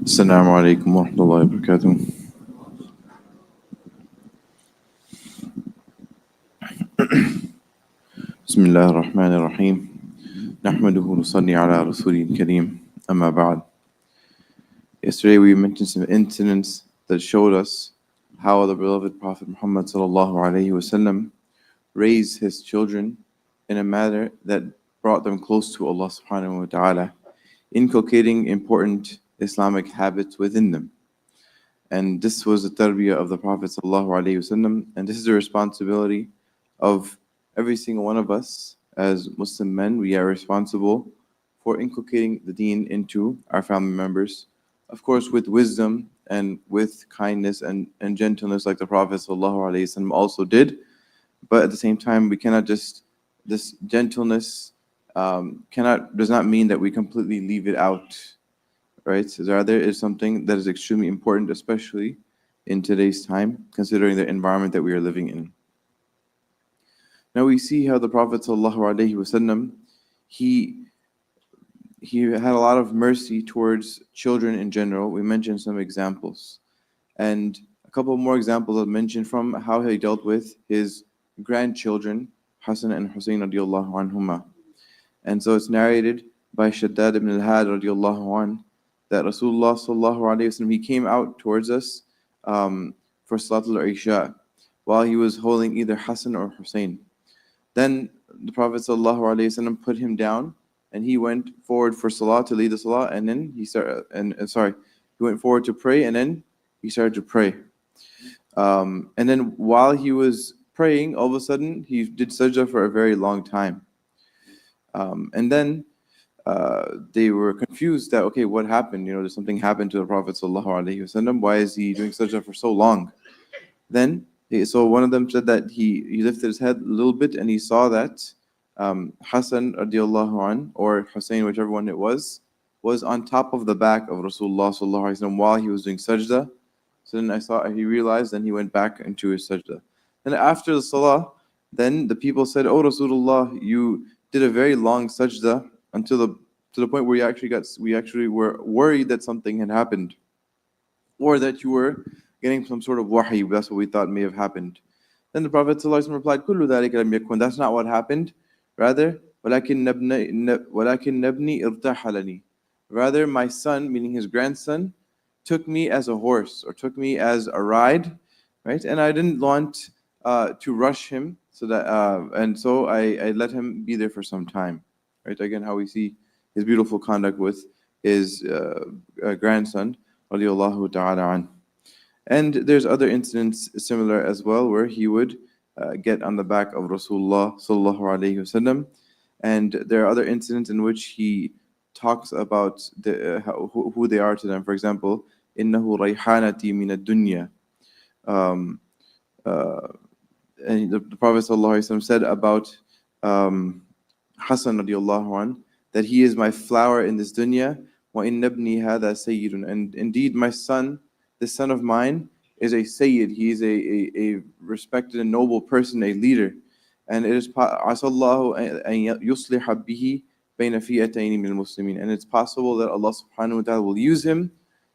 السلام عليكم ورحمة الله وبركاته. بسم الله الرحمن الرحيم. نحمده ونصلي على رسوله الكريم. أما بعد. Yesterday we mentioned some incidents that showed us how the beloved Prophet Muhammad sallallahu alaihi wasallam raised his children in a manner that brought them close to Allah subhanahu wa ta'ala, inculcating important Islamic habits within them. And this was the tarbiyah of the Prophet ﷺ, and this is the responsibility of every single one of us as Muslim men. We are responsible for inculcating the deen into our family members, of course with wisdom and with kindness and gentleness like the Prophet ﷺ also did. But at the same time, we cannot just, this gentleness does not mean that we completely leave it out. Right? So rather is something that is extremely important, especially in today's time, considering the environment that we are living in. Now we see how the Prophet ﷺ, he had a lot of mercy towards children in general. We mentioned some examples. And a couple more examples I've mentioned from how he dealt with his grandchildren, Hassan and Hussein radiallahu anhuma. And so it's narrated by Shaddad ibn al-Had radiallahu anhu, that Rasulullah sallallahu alaihi wasallam, he came out towards us for Salatul Isha while he was holding either Hassan or Hussein. Then the Prophet sallallahu alaihi wasallam put him down and he went forward for Salah to lead the Salah, and then he went forward to pray, and then he started to pray. And then while he was praying, all of a sudden he did sajda for a very long time. And then they were confused that, okay, what happened? Did something happen to the Prophet ﷺ? Why is he doing sajda for so long? Then, so one of them said that he lifted his head a little bit and he saw that Hassan radiallahu an, or Hussein, whichever one it was on top of the back of Rasulullah ﷺ while he was doing sajda. So then he realized, then he went back into his sajda. Then after the salah, then the people said, "Oh Rasulullah, you did a very long sajda to the point where we actually were worried that something had happened, or that you were getting some sort of wahi. That's what we thought may have happened." Then the Prophet ﷺ replied, "Kullu dhalika lam yakun." That's not what happened. Rather, وَلَكِنْ نَبْنِي إِرْتَحَلَنِي. Rather, my son, meaning his grandson, took me as a horse, or took me as a ride, right? And I didn't want to rush him, so I let him be there for some time. Right? Again, how we see his beautiful conduct with his grandson, radiallahu ta'ala an. And there's other incidents similar as well, where he would get on the back of Rasulullah sallallahu alaihi wasallam. And there are other incidents in which he talks about who they are to them. For example, إِنَّهُ رَيْحَانَتِي مِنَ الدُّنْيَا. And the Prophet sallallahu alaihi wasallam said about Hassan radiallahu an, that he is my flower in this dunya, وَإِنَّ ابْنِي هَذَا سَيِّدٌ. And indeed my son, this son of mine, is a sayyid. He is a respected and noble person, a leader. And it is عَسَى اللَّهُ أَن يُصْلِحَ بِهِ بَيْنَ فِئَتَيْنِ مِنَ الْمُسْلِمِينَ. And it's possible that Allah subhanahu wa ta'ala will use him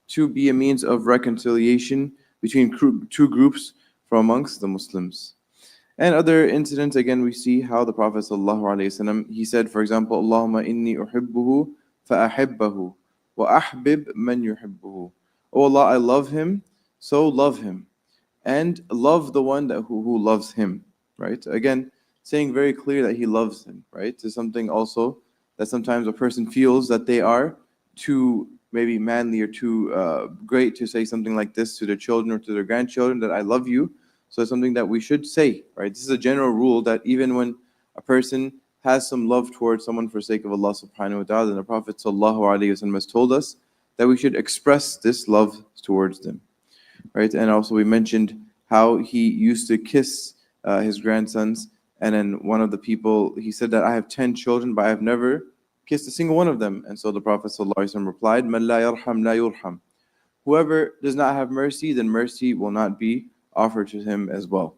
to be a means of reconciliation between two groups from amongst the Muslims. And other incidents, again, we see how the Prophet ﷺ, he said, for example, Allahumma inni uhibbuhu fa'ahibbahu wa ahbib man yuhibbuhu. Oh Allah, I love him, so love him. And love the one who loves him. Right? Again, saying very clear that he loves him. Right? It's something also that sometimes a person feels that they are too maybe manly or too great to say something like this to their children or to their grandchildren, that I love you. So it's something that we should say, right? This is a general rule that even when a person has some love towards someone for sake of Allah subhanahu wa ta'ala, then the Prophet sallallahu alaihi wasallam has told us that we should express this love towards them, right? And also we mentioned how he used to kiss his grandsons, and then one of the people, he said that I have 10 children, but I have never kissed a single one of them. And so the Prophet sallallahu alaihi wasallam replied, "Man la yarham la yurham." Whoever does not have mercy, then mercy will not be offered to him as well.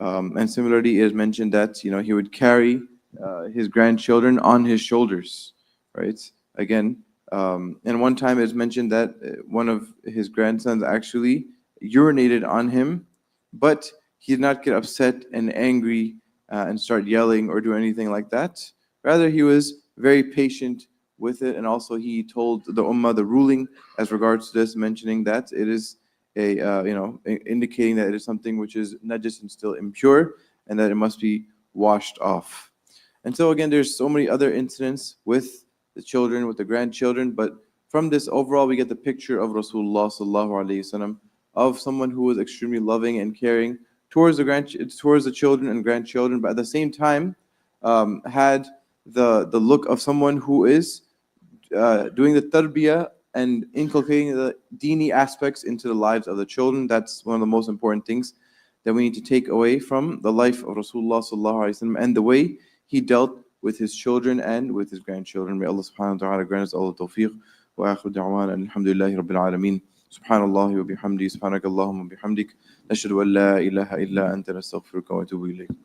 And similarly, it is mentioned that he would carry his grandchildren on his shoulders, right? Again, And one time it's mentioned that one of his grandsons actually urinated on him, but he did not get upset and angry and start yelling or do anything like that. Rather, he was very patient with it, and also he told the ummah the ruling as regards to this, mentioning that it is a indicating that it is something which is najis and still impure, and that it must be washed off. And so again, there's so many other incidents with the children, with the grandchildren, but from this overall, we get the picture of Rasulullah sallallahu alaihi wasallam, of someone who was extremely loving and caring towards the children and grandchildren, but at the same time had the look of someone who is doing the tarbiyah and inculcating the dini aspects into the lives of the children. That's one of the most important things that we need to take away from the life of Rasulullah sallallahu alaihi wasallam and the way he dealt with his children and with his grandchildren. May Allah subhanahu wa ta'ala grant us all the tawfiq. Wa akhiru da'wana alhamdulillahi rabbil alameen. Subhanallah wa bihamdi, subhanakallahumma bihamdik. Nashhadu an la ilaha illa anta nastaghfiruka wa atubu ilayk.